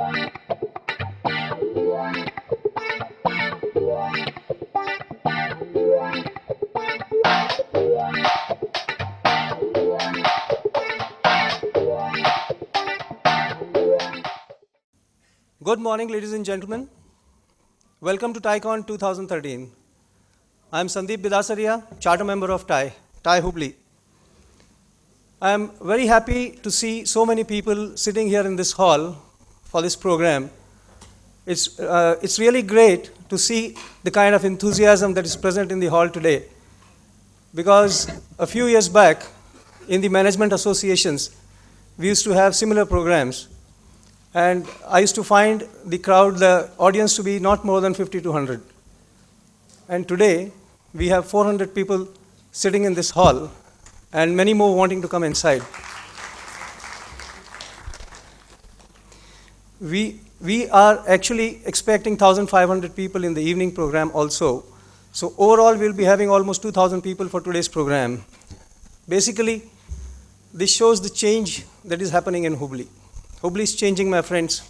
Good morning, ladies and gentlemen. Welcome to TiECon 2013. I am Sandeep Bidasaria, Charter Member of TiE Hubli. I am very happy to see so many people sitting here in this hall for this program. It's really great to see the kind of enthusiasm that is present in the hall today, because a few years back in the management associations, we used to have similar programs. And I used to find the audience to be not more than 50 to 100. And today, we have 400 people sitting in this hall, and many more wanting to come inside. We are actually expecting 1,500 people in the evening program also. So overall, we'll be having almost 2,000 people for today's program. Basically, this shows the change that is happening in Hubli. Hubli is changing, my friends.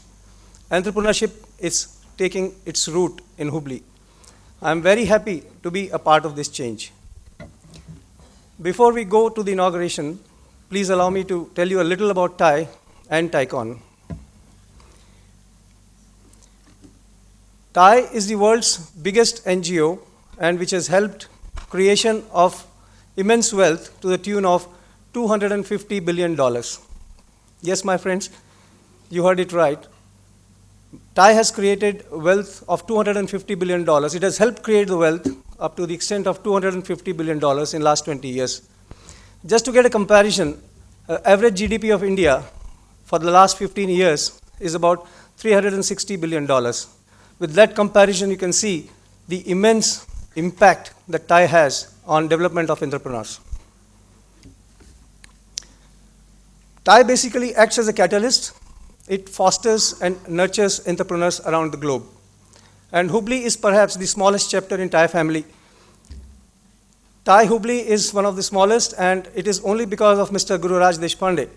Entrepreneurship is taking its root in Hubli. I'm very happy to be a part of this change. Before we go to the inauguration, please allow me to tell you a little about TiE and TiECon. TiE is the world's biggest NGO, and which has helped creation of immense wealth to the tune of $250 billion. Yes, my friends, you heard it right. TiE has created wealth of $250 billion. It has helped create the wealth up to the extent of $250 billion in last 20 years. Just to get a comparison, average GDP of India for the last 15 years is about $360 billion. With that comparison, you can see the immense impact that TiE has on development of entrepreneurs. TiE basically acts as a catalyst. It fosters and nurtures entrepreneurs around the globe. And Hubli is perhaps the smallest chapter in TiE family. TiE Hubli is one of the smallest, and it is only because of Mr. Gururaj Deshpande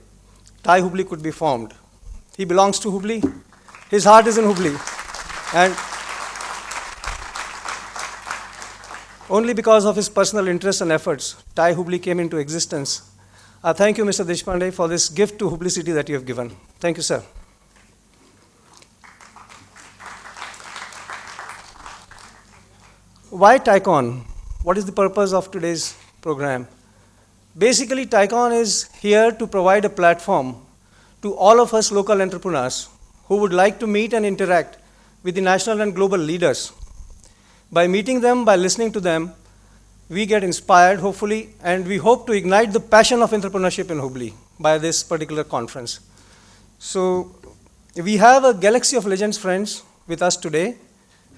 TiE Hubli could be formed. He belongs to Hubli. His heart is in Hubli. And only because of his personal interests and efforts, TiE Hubli came into existence. Thank you, Mr. Deshpande, for this gift to Hubli city that you have given. Thank you, sir. Why TiECon? What is the purpose of today's program? Basically, TiECon is here to provide a platform to all of us local entrepreneurs who would like to meet and interact with the national and global leaders. By meeting them, by listening to them, we get inspired, hopefully, and we hope to ignite the passion of entrepreneurship in Hubli by this particular conference. So we have a galaxy of legends, friends, with us today.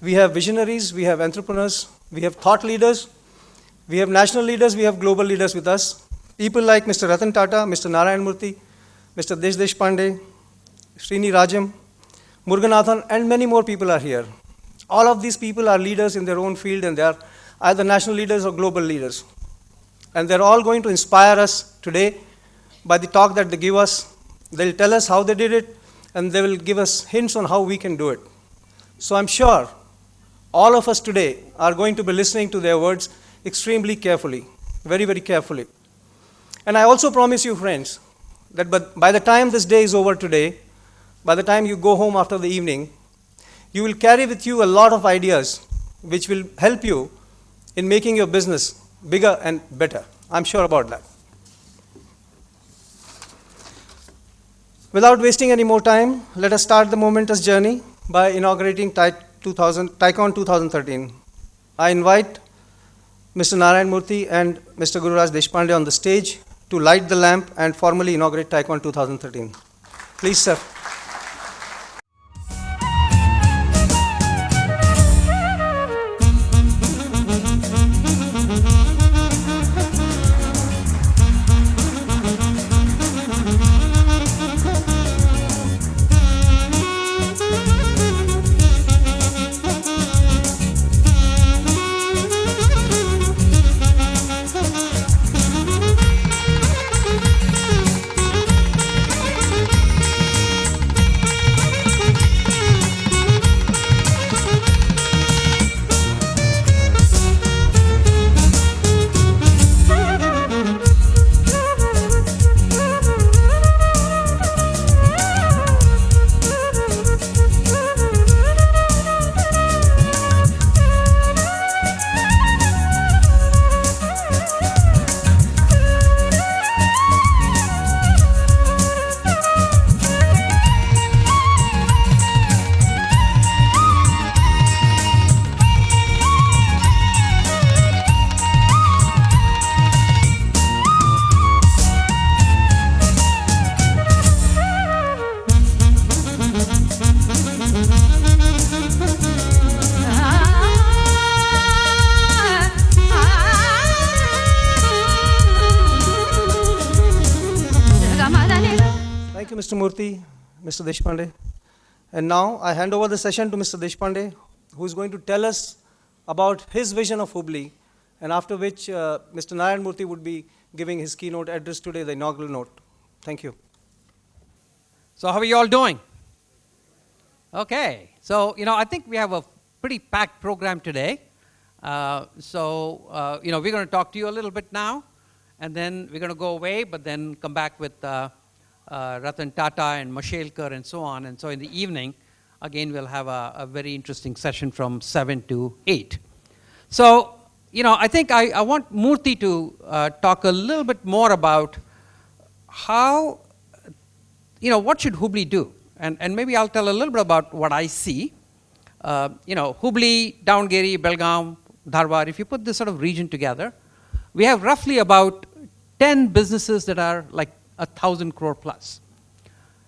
We have visionaries, we have entrepreneurs, we have thought leaders, we have national leaders, we have global leaders with us. People like Mr. Ratan Tata, Mr. Narayan Murthy, Mr. Desh Deshpande, Srini Rajam, Muruganathan, and many more people are here. All of these people are leaders in their own field, and they are either national leaders or global leaders. And they're all going to inspire us today by the talk that they give us. They'll tell us how they did it, and they will give us hints on how we can do it. So I'm sure all of us today are going to be listening to their words extremely carefully, very, very carefully. And I also promise you, friends, that by the time this day is over today, by the time you go home after the evening, you will carry with you a lot of ideas which will help you in making your business bigger and better. I'm sure about that. Without wasting any more time, let us start the momentous journey by inaugurating TiECon 2013. I invite Mr. Narayan Murthy and Mr. Gururaj Deshpande on the stage to light the lamp and formally inaugurate TiECon 2013. Please, sir. Mr. Murthy, Mr. Deshpande. And now I hand over the session to Mr. Deshpande, who is going to tell us about his vision of Hubli, and after which Mr. Narayan Murthy would be giving his keynote address today, the inaugural note. Thank you. So how are you all doing? Okay. So, I think we have a pretty packed program today. We're going to talk to you a little bit now, and then we're going to go away, but then come back with Ratan Tata and Mashelkar and so on. And so in the evening, again, we'll have a very interesting session from 7 to 8. So, I think I want Murthy to talk a little bit more about how, what should Hubli do? And maybe I'll tell a little bit about what I see. Hubli, Davangere, Belgaum, Dharwad, if you put this sort of region together, we have roughly about 10 businesses that are like 1,000 crore plus.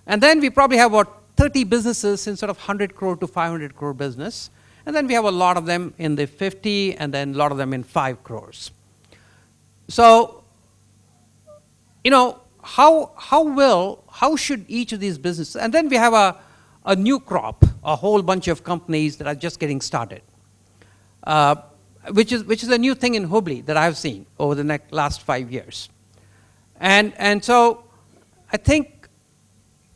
And then we probably have about 30 businesses in sort of 100 crore to 500 crore business. And then we have a lot of them in the 50 and then a lot of them in 5 crores. So, how should each of these businesses, and then we have a new crop, a whole bunch of companies that are just getting started, which is a new thing in Hubli that I've seen over the last 5 years. And so I think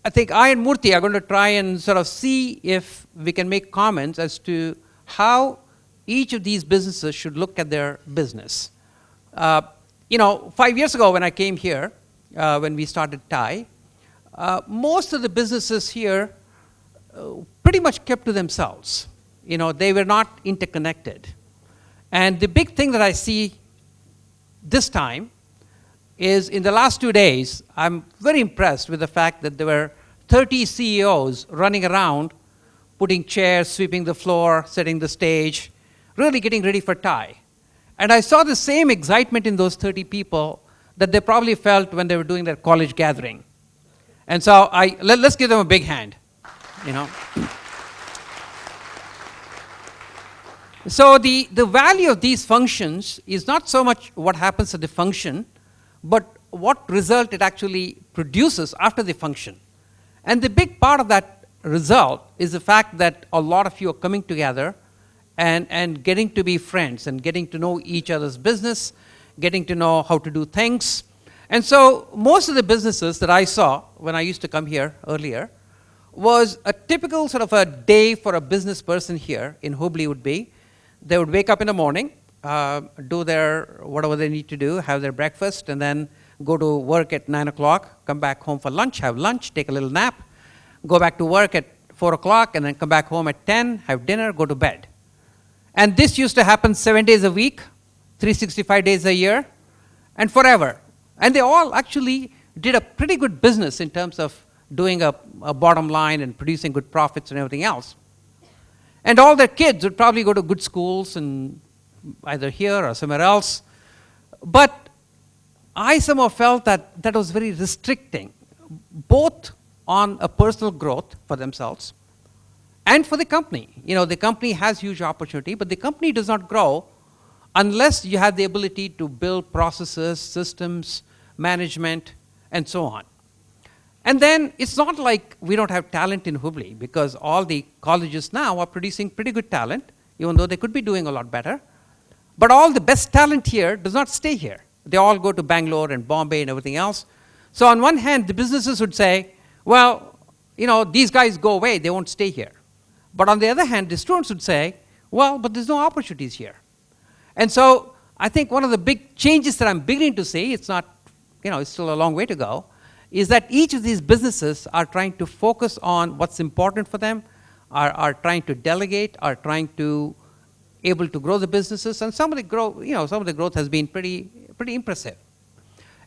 I and Murthy are going to try and sort of see if we can make comments as to how each of these businesses should look at their business. 5 years ago when I came here, when we started TIE, most of the businesses here pretty much kept to themselves. They were not interconnected. And the big thing that I see this time is in the last 2 days, I'm very impressed with the fact that there were 30 CEOs running around, putting chairs, sweeping the floor, setting the stage, really getting ready for TIE. And I saw the same excitement in those 30 people that they probably felt when they were doing their college gathering. And so let's give them a big hand, So the value of these functions is not so much what happens at the function, but what result it actually produces after the function. And the big part of that result is the fact that a lot of you are coming together and getting to be friends and getting to know each other's business, getting to know how to do things. And so most of the businesses that I saw when I used to come here earlier was a typical sort of a day for a business person here in Hubli would be. They would wake up in the morning, do their whatever they need to do, have their breakfast, and then go to work at 9 o'clock, come back home for lunch, have lunch, take a little nap, go back to work at 4 o'clock, and then come back home at 10, have dinner, go to bed. And this used to happen 7 days a week, 365 days a year, and forever. And they all actually did a pretty good business in terms of doing a bottom line and producing good profits and everything else. And all their kids would probably go to good schools and either here or somewhere else. But I somehow felt that that was very restricting, both on a personal growth for themselves and for the company. The company has huge opportunity, but the company does not grow unless you have the ability to build processes, systems, management, and so on. And then it's not like we don't have talent in Hubli, because all the colleges now are producing pretty good talent, even though they could be doing a lot better. But all the best talent here does not stay here. They all go to Bangalore and Bombay and everything else. So on one hand, the businesses would say, well, these guys go away, they won't stay here. But on the other hand, the students would say, well, but there's no opportunities here. And so I think one of the big changes that I'm beginning to see, it's not, it's still a long way to go, is that each of these businesses are trying to focus on what's important for them, are trying to delegate, are trying to able to grow the businesses, and some of the growth has been pretty impressive.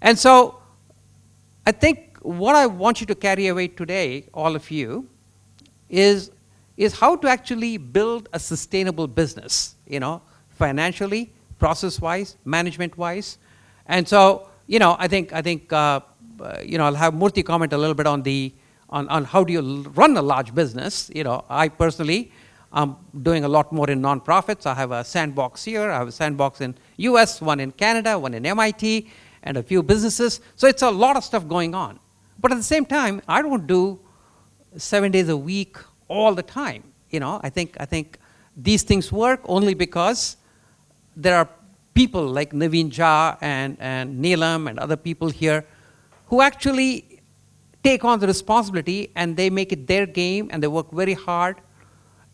And so I think what I want you to carry away today, all of you, is how to actually build a sustainable business, financially, process-wise, management-wise. And so, I think I'll have Murthy comment a little bit on how do you run a large business. I personally am doing a lot more in nonprofits. I have a sandbox here. I have a sandbox in US, one in Canada, one in MIT, and a few businesses. So it's a lot of stuff going on. But at the same time, I don't do 7 days a week all the time. I think these things work only because there are people like Naveen Jha and Neelam and other people here who actually take on the responsibility and they make it their game and they work very hard.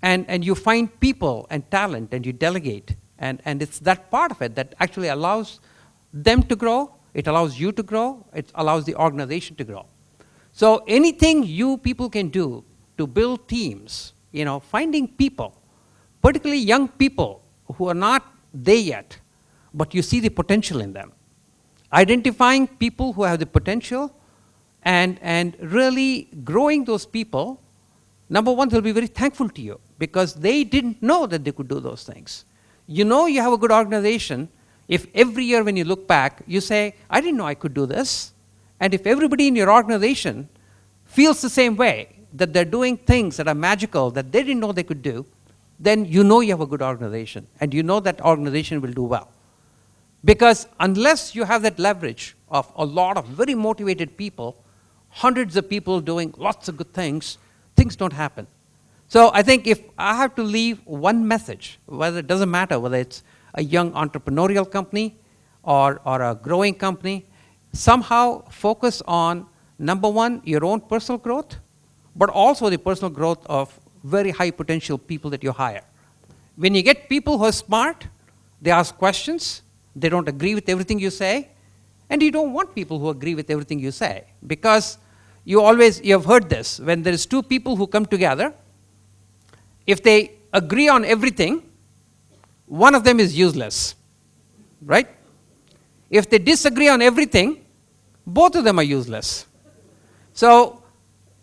And you find people and talent and you delegate. And it's that part of it that actually allows them to grow, it allows you to grow, it allows the organization to grow. So anything you people can do to build teams, finding people, particularly young people who are not there yet, but you see the potential in them. Identifying people who have the potential and really growing those people, number one, they'll be very thankful to you because they didn't know that they could do those things. You have a good organization if every year when you look back, you say, I didn't know I could do this. And if everybody in your organization feels the same way, that they're doing things that are magical that they didn't know they could do, then you have a good organization. And that organization will do well. Because unless you have that leverage of a lot of very motivated people, hundreds of people doing lots of good things, things don't happen. So I think if I have to leave one message, whether it doesn't matter whether it's a young entrepreneurial company or a growing company, somehow focus on, number one, your own personal growth, but also the personal growth of very high potential people that you hire. When you get people who are smart, they ask questions, they don't agree with everything you say, and you don't want people who agree with everything you say. Because you have heard this, when there is two people who come together, if they agree on everything, one of them is useless, right? If they disagree on everything, both of them are useless. So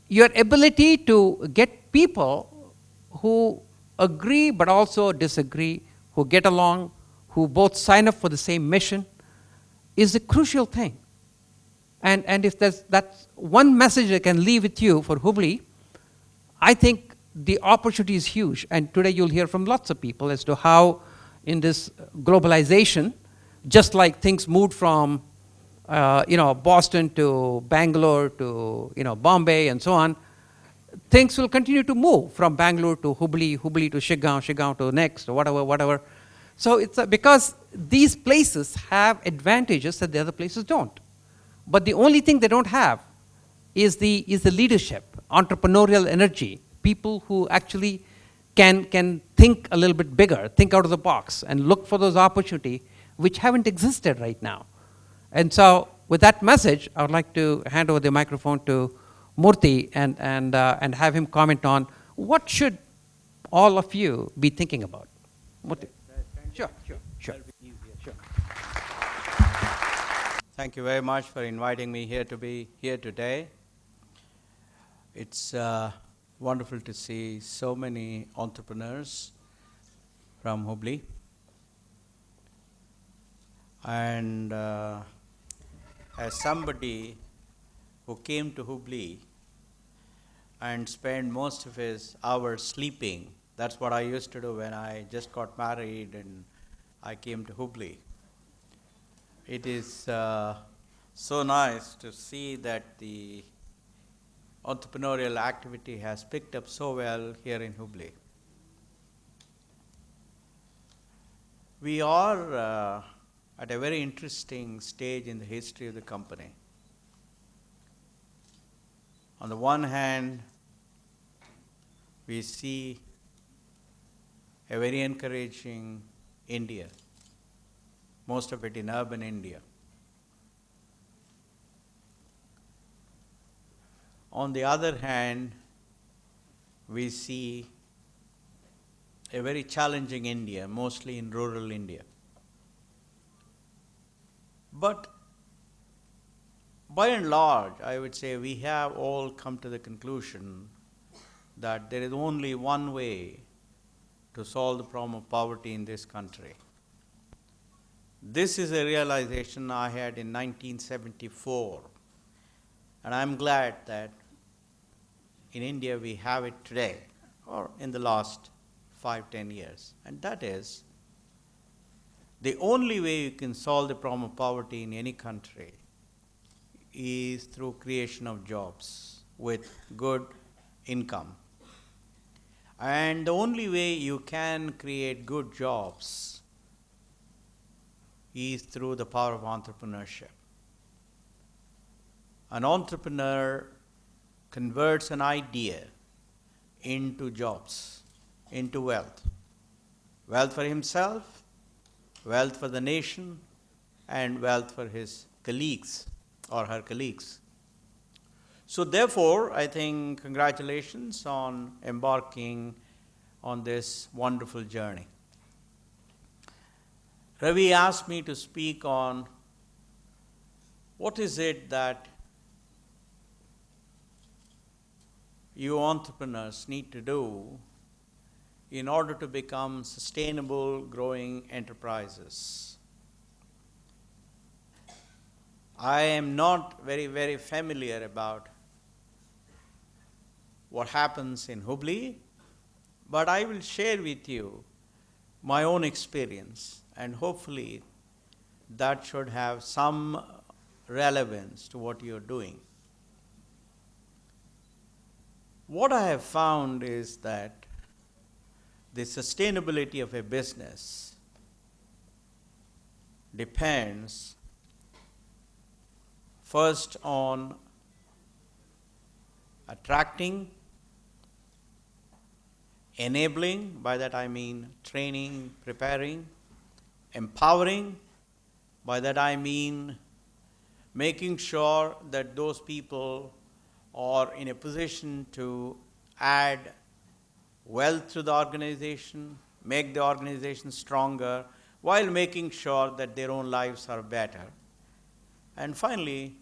your ability to get people who agree but also disagree, who get along, who both sign up for the same mission, is a crucial thing. And if that's one message I can leave with you for Hubli, I think the opportunity is huge. And today you'll hear from lots of people as to how in this globalization, just like things moved from Boston to Bangalore to Bombay and so on, things will continue to move from Bangalore to Hubli, Hubli to Shiggaon to next or whatever. So it's because these places have advantages that the other places don't. But the only thing they don't have is the leadership, entrepreneurial energy, people who actually can think a little bit bigger, think out of the box, and look for those opportunities which haven't existed right now. And so with that message, I would like to hand over the microphone to Murthy and have him comment on what should all of you be thinking about. Murthy. Sure. Thank you very much for inviting me here to be here today. It's wonderful to see so many entrepreneurs from Hubli. And as somebody who came to Hubli and spent most of his hours sleeping, that's what I used to do when I just got married and I came to Hubli. It is so nice to see that the entrepreneurial activity has picked up so well here in Hubli. We are at a very interesting stage in the history of the company. On the one hand, we see a very encouraging India, most of it in urban India. On the other hand, we see a very challenging India, mostly in rural India. But by and large, I would say we have all come to the conclusion that there is only one way to solve the problem of poverty in this country. This is a realization I had in 1974, and I'm glad that in India we have it today, or in the last 5-10 years. And that is, the only way you can solve the problem of poverty in any country is through creation of jobs with good income. And the only way you can create good jobs is through the power of entrepreneurship. An entrepreneur converts an idea into jobs, into wealth. Wealth for himself, wealth for the nation, and wealth for his colleagues or her colleagues. So therefore, I think congratulations on embarking on this wonderful journey. Ravi asked me to speak on what is it that you entrepreneurs need to do in order to become sustainable, growing enterprises. I am not very familiar about what happens in Hubli, but I will share with you my own experience, and hopefully that should have some relevance to what you're doing. What I have found is that the sustainability of a business depends first on attracting, enabling, by that I mean training, preparing, empowering, by that I mean making sure that those people are in a position to add wealth to the organization, make the organization stronger, while making sure that their own lives are better. And finally,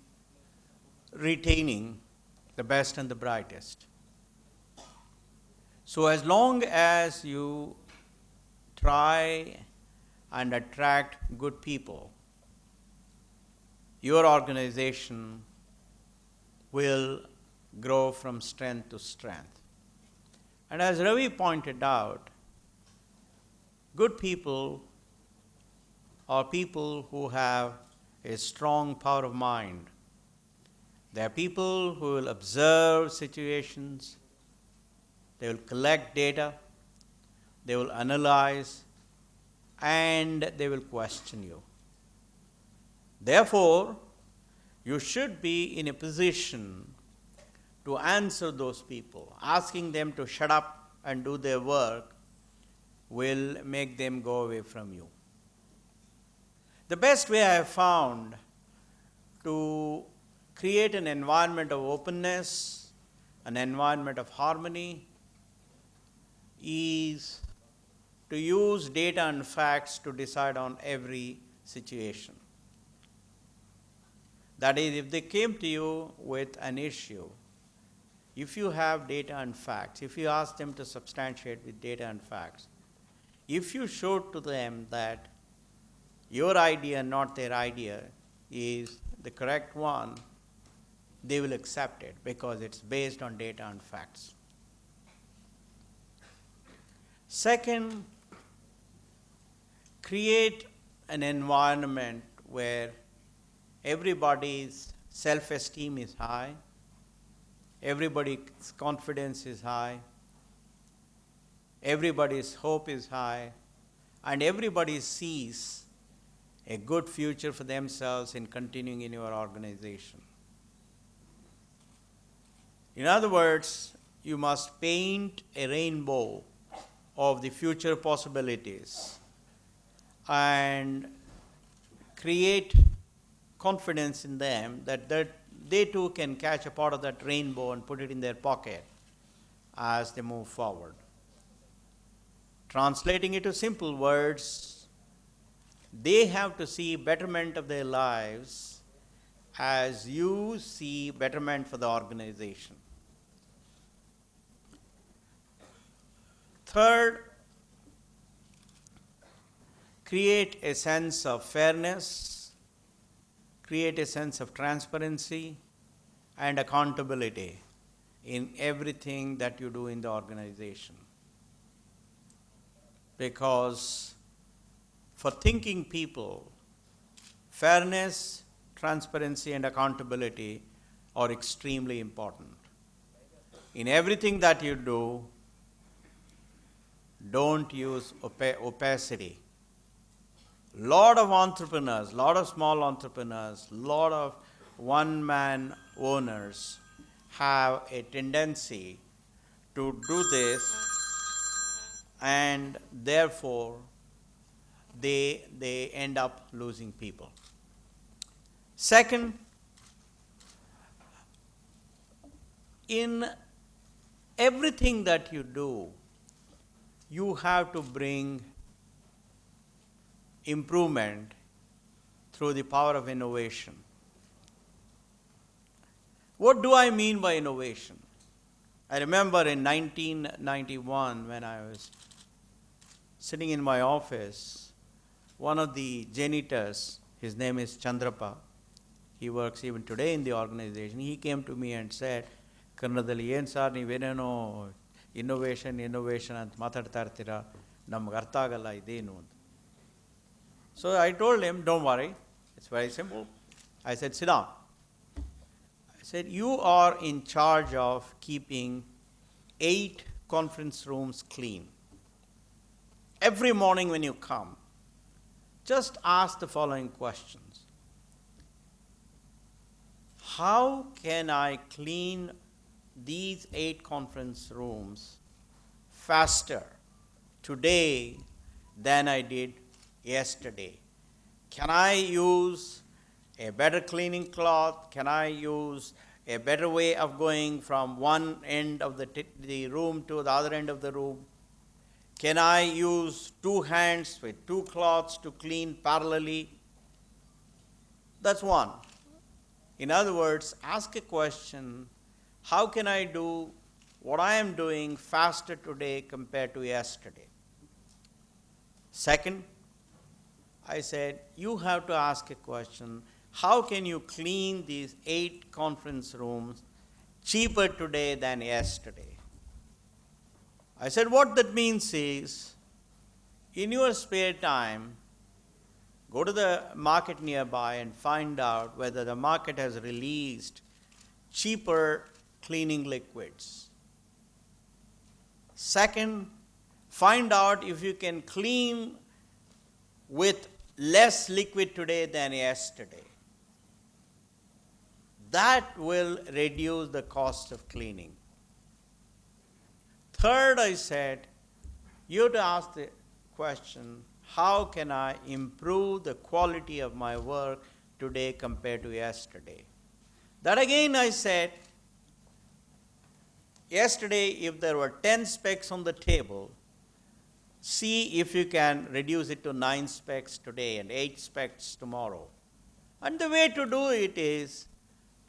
retaining the best and the brightest. So as long as you try and attract good people, your organization will grow from strength to strength. And as Ravi pointed out, good people are people who have a strong power of mind. They are people who will observe situations, they will collect data, they will analyze, and they will question you. Therefore, you should be in a position to answer those people. Asking them to shut up and do their work will make them go away from you. The best way I have found to create an environment of openness, an environment of harmony, is to use data and facts to decide on every situation. That is, if they came to you with an issue, if you have data and facts, if you ask them to substantiate with data and facts, if you show to them that your idea, not their idea, is the correct one, they will accept it because it's based on data and facts. Second, create an environment where everybody's self-esteem is high, everybody's confidence is high, everybody's hope is high, and everybody sees a good future for themselves in continuing in your organization. In other words, you must paint a rainbow of the future possibilities and create confidence in them that they too can catch a part of that rainbow and put it in their pocket as they move forward. Translating it to simple words, they have to see betterment of their lives as you see betterment for the organization. Third, create a sense of fairness, create a sense of transparency and accountability in everything that you do in the organization. Because for thinking people, fairness, transparency and accountability are extremely important. In everything that you do, don't use opacity. Lot of entrepreneurs, lot of small entrepreneurs, lot of one-man owners have a tendency to do this, and therefore they end up losing people. Second, in everything that you do, you have to bring improvement through the power of innovation. What do I mean by innovation? I remember in 1991 when I was sitting in my office, one of the janitors, his name is Chandrapa, he works even today in the organization, he came to me and said, ಕನ್ನಡದಲ್ಲಿ ಏನು sir ನೀವೇನೇನೋ innovation ಅಂತ ಮಾತಾಡ್ತಾ ಇರ್ತೀರಾ, ನಮ್ಗೆ ಅರ್ಥ ಆಗಲ್ಲ ಇದೇನು ಅಂತ. So I told him, don't worry, it's very simple. I said, sit down. I said, you are in charge of keeping 8 conference rooms clean. Every morning when you come, just ask the following questions. How can I clean these 8 conference rooms faster today than I did yesterday? Can I use a better cleaning cloth? Can I use a better way of going from one end of the room to the other end of the room? Can I use 2 hands with 2 cloths to clean parallelly? That's one. In other words, ask a question, how can I do what I am doing faster today compared to yesterday? Second, I said, you have to ask a question, how can you clean these 8 conference rooms cheaper today than yesterday? I said, what that means is, in your spare time, go to the market nearby and find out whether the market has released cheaper cleaning liquids. Second, find out if you can clean with less liquid today than yesterday. That will reduce the cost of cleaning. Third, I said, you have to ask the question, how can I improve the quality of my work today compared to yesterday? That again I said, yesterday if there were 10 specs on the table, see if you can reduce it to 9 specs today and 8 specs tomorrow. And the way to do it is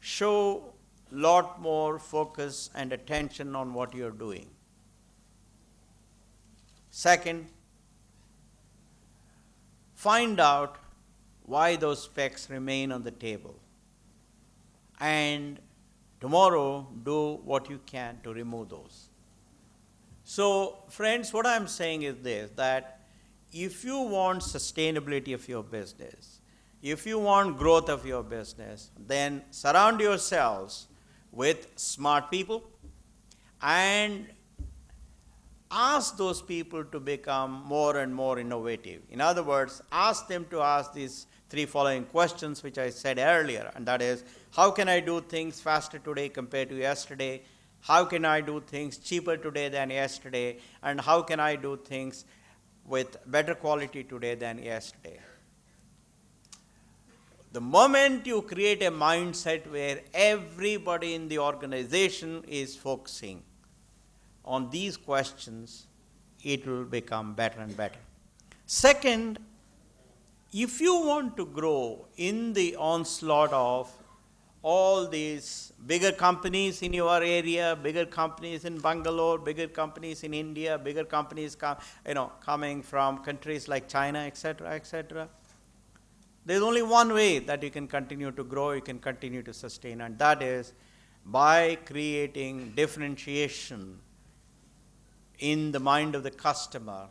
show lot more focus and attention on what you're doing. Second, find out why those specs remain on the table. And tomorrow, do what you can to remove those. So, friends, what I'm saying is this, that if you want sustainability of your business, if you want growth of your business, then surround yourselves with smart people and ask those people to become more and more innovative. In other words, ask them to ask these 3 following questions which I said earlier, and that is, how can I do things faster today compared to yesterday? How can I do things cheaper today than yesterday? And how can I do things with better quality today than yesterday? The moment you create a mindset where everybody in the organization is focusing on these questions, it will become better and better. Second, if you want to grow in the onslaught of all these bigger companies in your area, bigger companies in Bangalore, bigger companies in India, bigger companies coming from countries like China, etc., there's only one way that you can continue to grow, you can continue to sustain, and that is by creating differentiation in the mind of the customer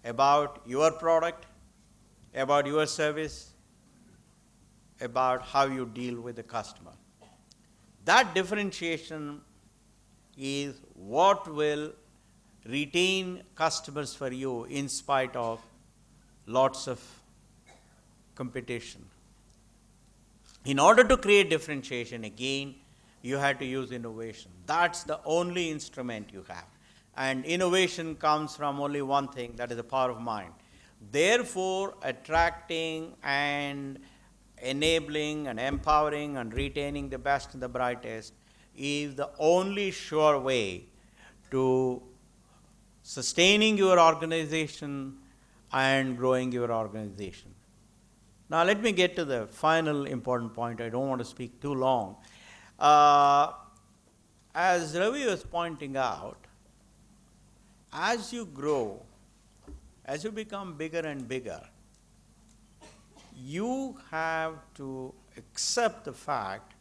about your product, about your service, about how you deal with the customer. That differentiation is what will retain customers for you in spite of lots of competition. In order to create differentiation, again, you have to use innovation. That's the only instrument you have. And innovation comes from only one thing, that is the power of mind. Therefore, attracting and enabling and empowering and retaining the best and the brightest is the only sure way to sustaining your organization and growing your organization. Now let me get to the final important point. I don't want to speak too long. As Ravi was pointing out, as you grow, as you become bigger and bigger, you have to accept the fact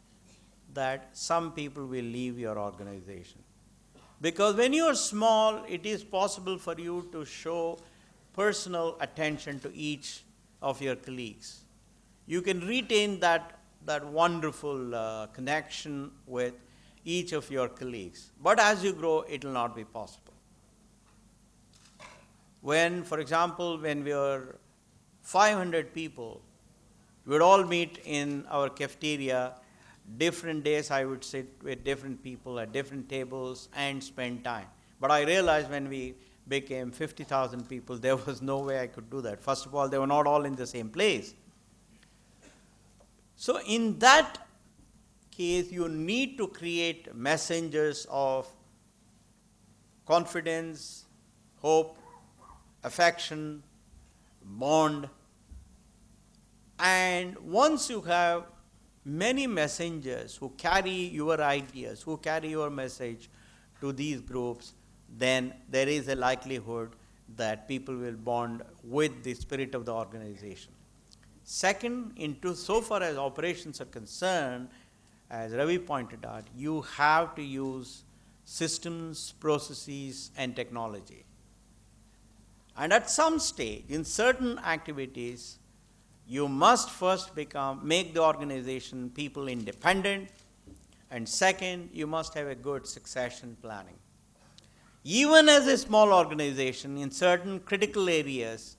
that some people will leave your organization. Because when you are small, it is possible for you to show personal attention to each of your colleagues. You can retain that wonderful connection with each of your colleagues. But as you grow, it will not be possible. When, for example, when we were 500 people, we would all meet in our cafeteria. Different days I would sit with different people at different tables and spend time. But I realized when we became 50,000 people, there was no way I could do that. First of all, they were not all in the same place. So in that case, you need to create messengers of confidence, hope, affection, bond. And once you have many messengers who carry your ideas, who carry your message to these groups, then there is a likelihood that people will bond with the spirit of the organization. Second, so far as operations are concerned, as Ravi pointed out, you have to use systems, processes, and technology. And at some stage, in certain activities, you must first make the organization people independent, and second, you must have a good succession planning. Even as a small organization, in certain critical areas,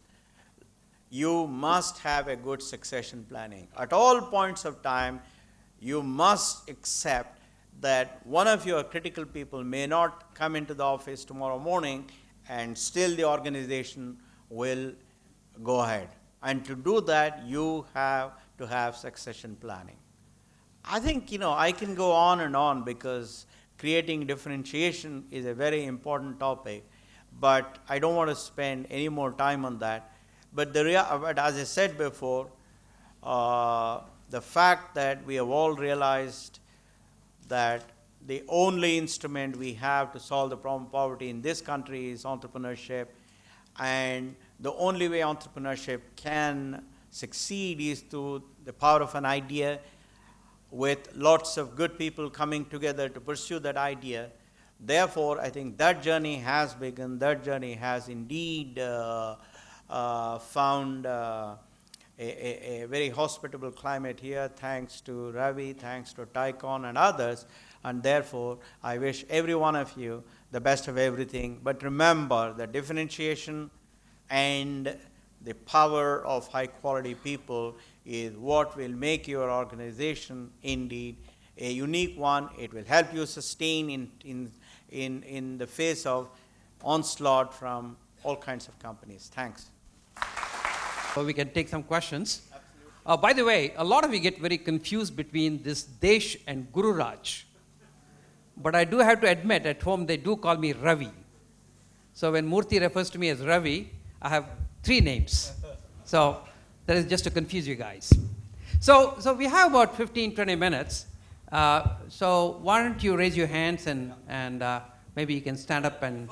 you must have a good succession planning. At all points of time, you must accept that one of your critical people may not come into the office tomorrow morning, and still the organization will go ahead. And to do that, you have to have succession planning. I think, I can go on and on because creating differentiation is a very important topic, but I don't want to spend any more time on that. But as I said before, the fact that we have all realized that the only instrument we have to solve the problem of poverty in this country is entrepreneurship, and the only way entrepreneurship can succeed is through the power of an idea with lots of good people coming together to pursue that idea. Therefore, I think that journey has begun. That journey has indeed found a very hospitable climate here, thanks to Ravi, thanks to Tycon and others. And therefore, I wish every one of you the best of everything. But remember, the differentiation and the power of high-quality people is what will make your organization indeed a unique one. It will help you sustain in the face of onslaught from all kinds of companies. Thanks. So we can take some questions. By the way, a lot of you get very confused between this Desh and Guru Raj. But I do have to admit, at home they do call me Ravi. So when Murthy refers to me as Ravi, I have 3 names. So that is just to confuse you guys. So we have about 15-20 minutes. So why don't you raise your hands and maybe you can stand up and...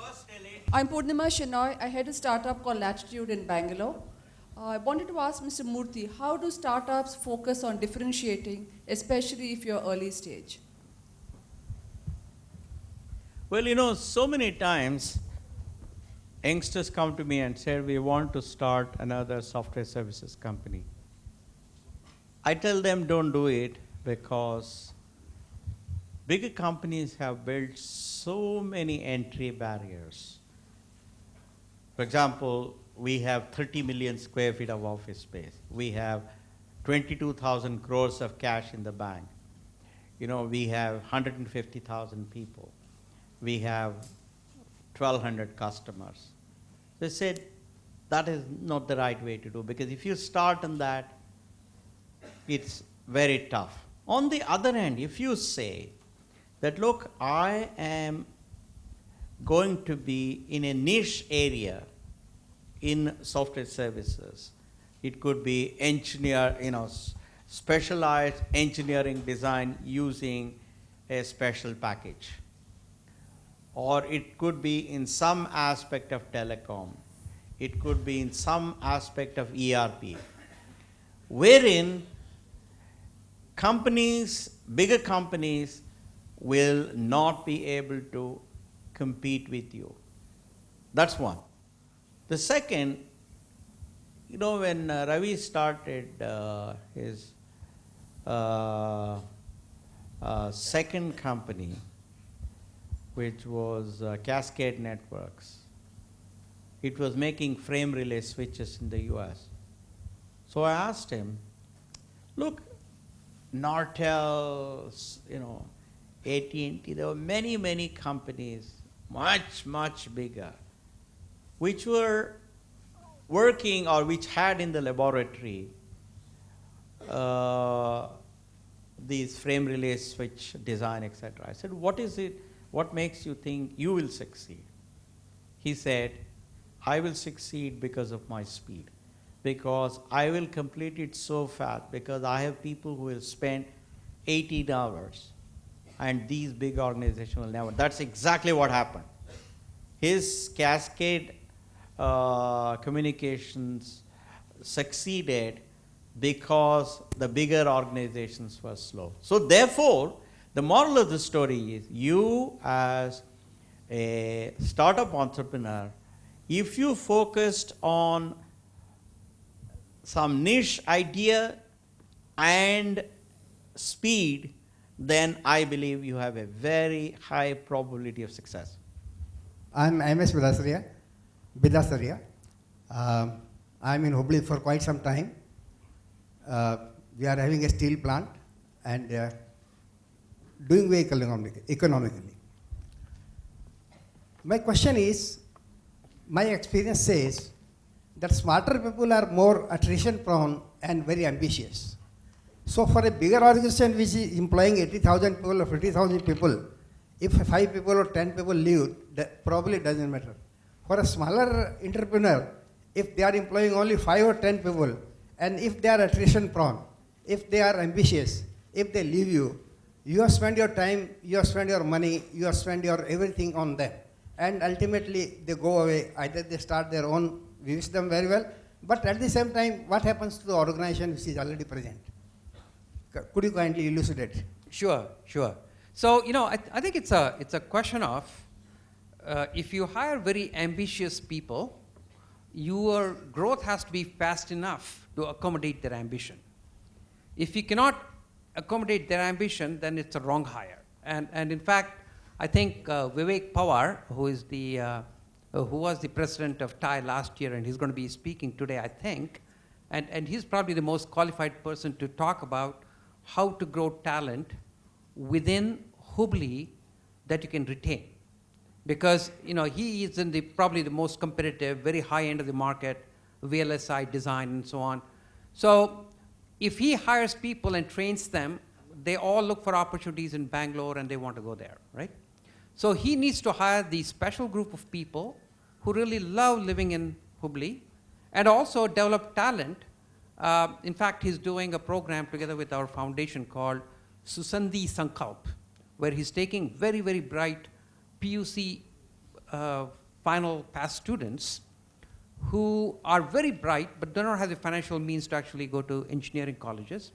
I'm Purnima Shenoy. I head a startup called Latitude in Bangalore. I wanted to ask Mr. Murthy, how do startups focus on differentiating, especially if you're early stage? Well, so many times youngsters come to me and say, we want to start another software services company. I tell them don't do it because bigger companies have built so many entry barriers. For example, we have 30 million square feet of office space. We have 22,000 crores of cash in the bank. You know, we have 150,000 people. We have 1,200 customers. They said that is not the right way to do, because if you start on that, it's very tough. On the other hand, if you say that, look, I am going to be in a niche area in software services, it could be specialized engineering design using a special package. Or it could be in some aspect of telecom. It could be in some aspect of ERP, wherein bigger companies will not be able to compete with you. That's one. The second, when Ravi started his second company, which was Cascade Networks, it was making frame relay switches in the US. So I asked him, look, Nortel, AT&T, there were many, many companies, much, much bigger, which were working or which had in the laboratory these frame relay switch design, etc. I said, what is it? What makes you think you will succeed? He said, I will succeed because of my speed, because I will complete it so fast, because I have people who will spend 18 hours, and these big organizations will never. That's exactly what happened. His Cascade Communications succeeded because the bigger organizations were slow. So therefore, the moral of the story is, you as a startup entrepreneur, if you focused on some niche idea and speed, then I believe you have a very high probability of success. I'm MS Bidasaria. I'm in Hubli for quite some time. We are having a steel plant and doing very economically. My question is, my experience says that smarter people are more attrition prone and very ambitious. So for a bigger organization which is employing 80,000 people or 50,000 people, if 5 people or 10 people leave, that probably doesn't matter. For a smaller entrepreneur, if they are employing only 5 or 10 people, and if they are attrition prone, if they are ambitious, if they leave you, you have spent your time, you have spent your money, you have spent your everything on them. And ultimately they go away. Either they start their own, we wish them very well, but at the same time, what happens to the organization which is already present? Could you kindly elucidate? Sure. So, I think it's a question of if you hire very ambitious people, your growth has to be fast enough to accommodate their ambition. If you cannot accommodate their ambition, then it's a wrong hire. And in fact, I think Vivek Pawar, who was the president of TIE last year, and he's going to be speaking today, I think, and he's probably the most qualified person to talk about how to grow talent within Hubli that you can retain. Because he is in probably the most competitive, very high end of the market, VLSI design and so on. So if he hires people and trains them, they all look for opportunities in Bangalore and they want to go there, right? So he needs to hire the special group of people who really love living in Hubli and also develop talent. In fact, he's doing a program together with our foundation called Susandhi Sankalp, where he's taking very, very bright PUC final pass students who are very bright but do not have the financial means to actually go to engineering colleges.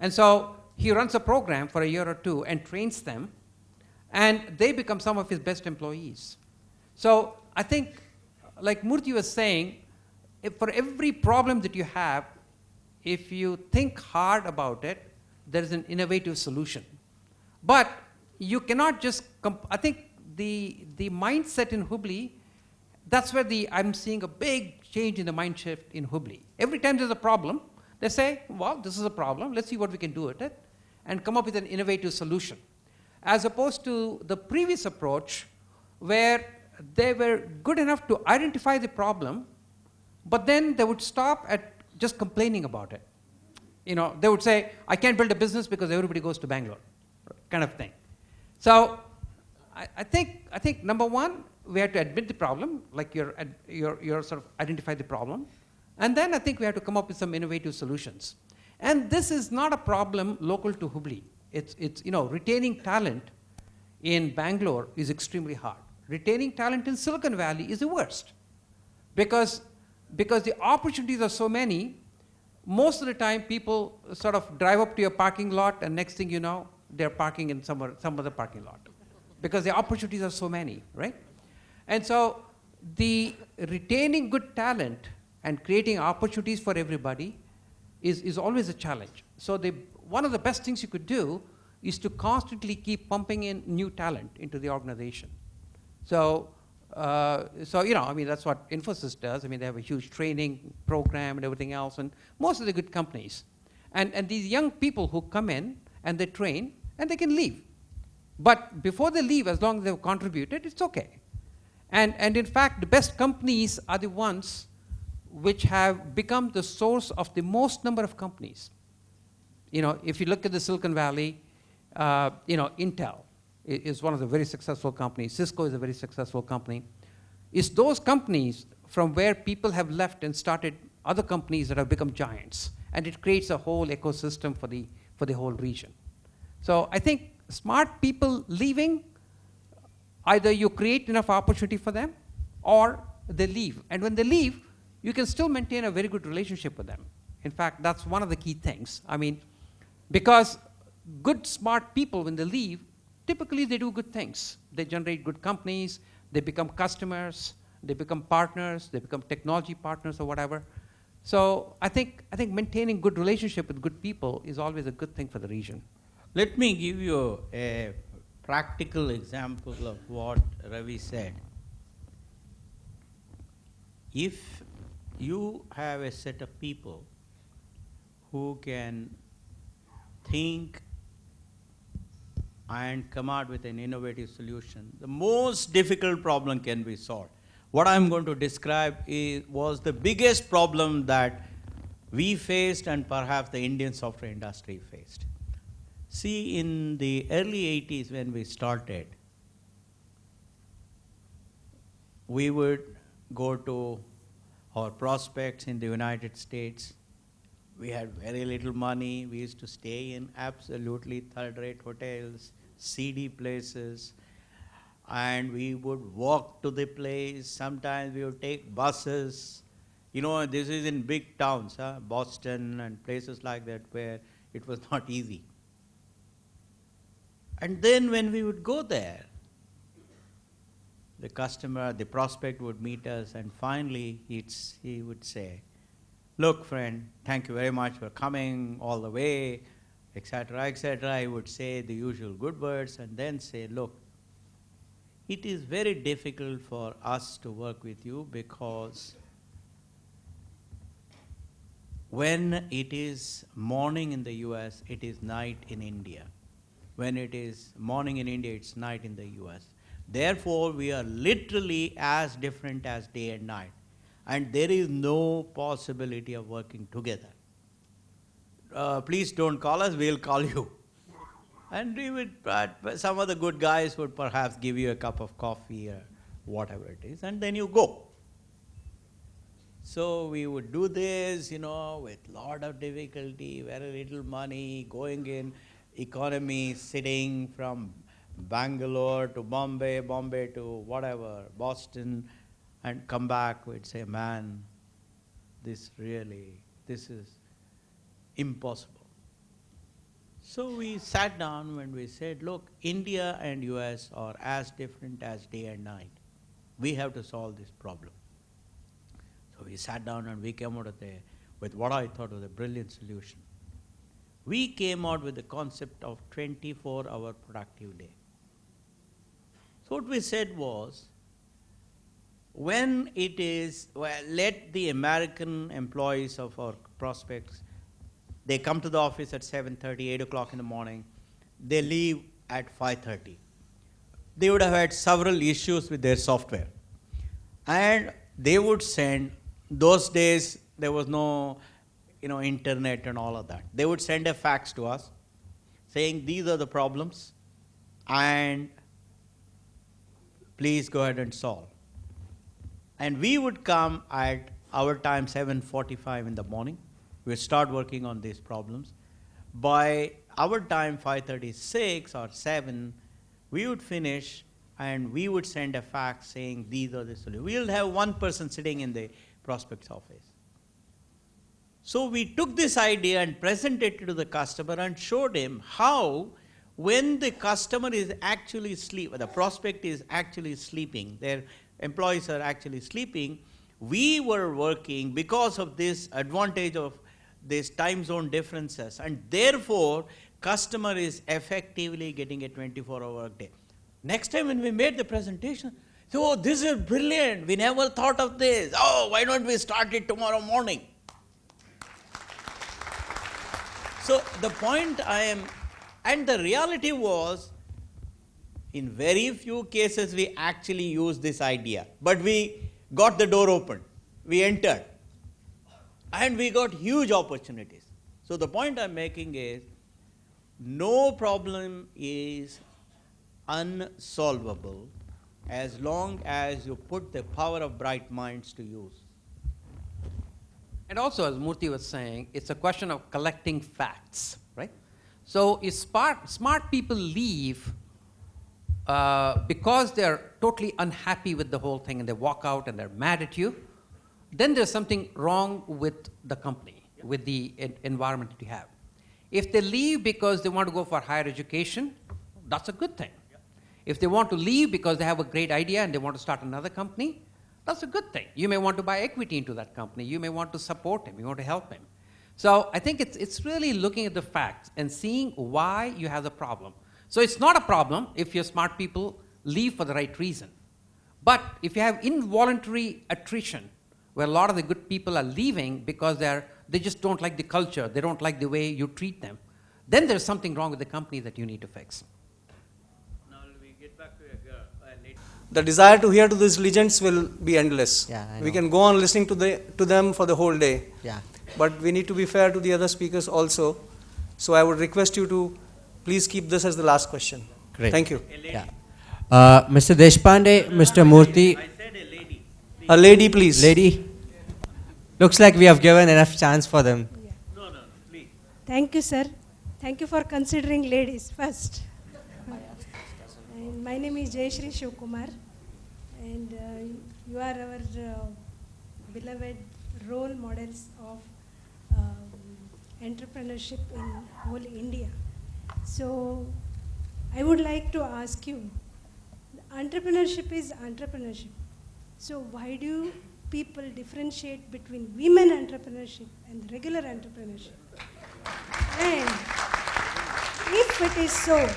And so he runs a program for a year or two and trains them, and they become some of his best employees. So I think, like Murthy was saying, for every problem that you have, if you think hard about it, there is an innovative solution. But you cannot just, I think the mindset in Hubli, that's where I'm seeing a big change in the mind shift in Hubli. Every time there's a problem, they say, well, this is a problem, let's see what we can do with it, and come up with an innovative solution. As opposed to the previous approach, where they were good enough to identify the problem, but then they would stop at just complaining about it. They would say, I can't build a business because everybody goes to Bangalore, kind of thing. So I think number one, we have to admit the problem, like you're sort of identify the problem. And then I think we have to come up with some innovative solutions. And this is not a problem local to Hubli. It's retaining talent in Bangalore is extremely hard. Retaining talent in Silicon Valley is the worst. Because the opportunities are so many, most of the time people sort of drive up to your parking lot and next thing you know, they're parking in some other parking lot. Because the opportunities are so many, right? And so the retaining good talent and creating opportunities for everybody is always a challenge. So one of the best things you could do is to constantly keep pumping in new talent into the organization. So that's what Infosys does. I mean, they have a huge training program and everything else, and most of the good companies. And these young people who come in and they train and they can leave. But before they leave, as long as they've contributed, it's okay. And in fact, the best companies are the ones which have become the source of the most number of companies. If you look at the Silicon Valley, Intel is one of the very successful companies. Cisco is a very successful company. It's those companies from where people have left and started other companies that have become giants. And it creates a whole ecosystem for the whole region. So I think smart people leaving, either you create enough opportunity for them or they leave. And when they leave, you can still maintain a very good relationship with them. In fact, that's one of the key things. I mean, because good, smart people, when they leave, typically they do good things. They generate good companies, they become customers, they become partners, they become technology partners or whatever. So I think maintaining good relationship with good people is always a good thing for the region. Let me give you a practical example of what Ravi said. If you have a set of people who can think and come out with an innovative solution, the most difficult problem can be solved. What I'm going to describe was the biggest problem that we faced and perhaps the Indian software industry faced. See, in the early 80s when we started, we would go to our prospects in the United States. We had very little money. We used to stay in absolutely third-rate hotels, seedy places, and we would walk to the place. Sometimes we would take buses. This is in big towns, Boston and places like that, where it was not easy. And then when we would go there, the customer, the prospect would meet us, and finally he would say, "Look, friend, thank you very much for coming all the way," etc., etc. I would say the usual good words and then say, "Look, it is very difficult for us to work with you because when it is morning in the US, it is night in India. When it is morning in India, it's night in the US. Therefore, we are literally as different as day and night. And there is no possibility of working together. Please don't call us, we'll call you." And we would, some of the good guys would perhaps give you a cup of coffee or whatever it is, and then you go. So we would do this, with lot of difficulty, very little money, going in economy, sitting from Bangalore to Bombay, Bombay to whatever, Boston, and come back, we'd say, "Man, this is impossible." So we sat down and we said, "Look, India and US are as different as day and night. We have to solve this problem." So we sat down and we came out of there. with what I thought was a brilliant solution. We came out with the concept of 24-hour productive day. So what we said was, when it is, well, let the American employees of our prospects, they come to the office at 7:30, 8 o'clock in the morning, they leave at 5:30. They would have had several issues with their software. And they would send, those days there was no internet and all of that. They would send a fax to us saying, these are the problems and please go ahead and solve. And we would come at our time 7:45 in the morning. We would start working on these problems. By our time 5:36 or 7, we would finish and we would send a fax saying these are the solutions. We'll have one person sitting in the prospect's office. So we took this idea and presented it to the customer and showed him how, when the customer is actually sleeping, the prospect is actually sleeping, their employees are actually sleeping, we were working because of this advantage of these time zone differences, and therefore customer is effectively getting a 24-hour workday. Next time when we made the presentation, so, oh, this is brilliant, we never thought of this. Oh, why don't we start it tomorrow morning? So the point and the reality was, in very few cases we actually used this idea, but we got the door open, we entered, and we got huge opportunities. So the point I'm making is, no problem is unsolvable as long as you put the power of bright minds to use. And also, as Murthy was saying, it's a question of collecting facts, right? So if smart people leave because they're totally unhappy with the whole thing and they walk out and they're mad at you, then there's something wrong with the company, with the environment that you have. If they leave because they want to go for higher education, that's a good thing. If they want to leave because they have a great idea and they want to start another company, that's a good thing. You may want to buy equity into that company. You may want to support him. You want to help him. So I think it's really looking at the facts and seeing why you have the problem. So it's not a problem if your smart people leave for the right reason. But if you have involuntary attrition, where a lot of the good people are leaving because they just don't like the culture, they don't like the way you treat them, then there's something wrong with the company that you need to fix. Now we get back to later. The desire to hear to these legends will be endless. Yeah, I we know. can go on listening to them for the whole day. Yeah. But we need to be fair to the other speakers also. So I would request you to please keep this as the last question. Great. Thank you. Yeah. Mr. Deshpande, Mr. Murthy, I said a lady. A lady, please. lady. Looks like we have given enough chance for them. No, please. Thank you, sir. Thank you for considering ladies first. And my name is Jayashree Shivkumar, and you are our beloved role models of entrepreneurship in whole India. So I would like to ask you, entrepreneurship is entrepreneurship. So why do people differentiate between women entrepreneurship and regular entrepreneurship? And if it is so,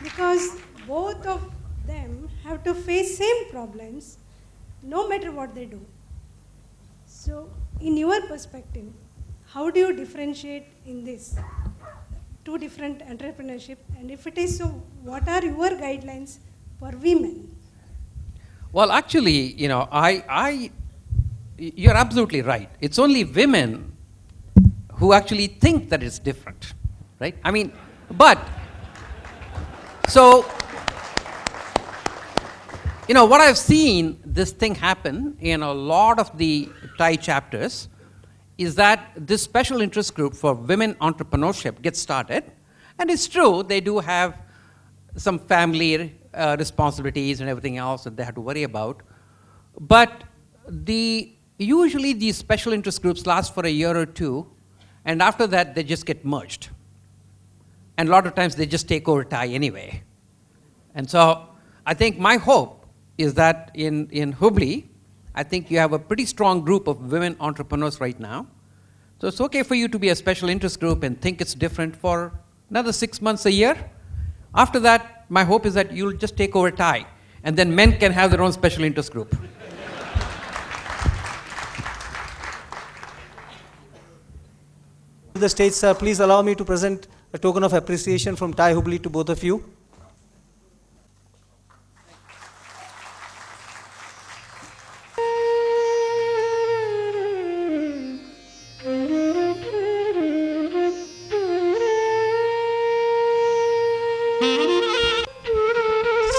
because both of them have to face same problems no matter what they do. So in your perspective, how do you differentiate in this two different entrepreneurship? And if it is so, what are your guidelines for women? Well, actually, you're absolutely right. It's only women who actually think that it's different, right? I mean, but, so, what I've seen this thing happen in a lot of the Thai chapters is that this special interest group for women entrepreneurship gets started. And it's true, they do have some family responsibilities and everything else that they have to worry about. But usually these special interest groups last for a year or two, and after that they just get merged. And a lot of times they just take over Thai anyway. And so I think my hope is that in Hubli, I think you have a pretty strong group of women entrepreneurs right now So it's okay for you to be a special interest group and think it's different for another 6 months, a year. After that, my hope is that you'll just take over Thai, and then men can have their own special interest group. To the stage, sir, please allow me to present a token of appreciation from Thai Hubli to both of you.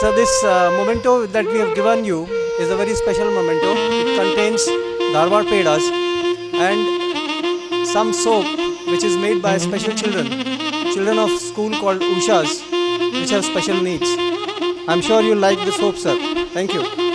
So this memento that we have given you is a very special memento. It contains Dharwad Pedas and some soap which is made by special children of school called Ushas, which have special needs. I'm sure you like the soap, sir. Thank you.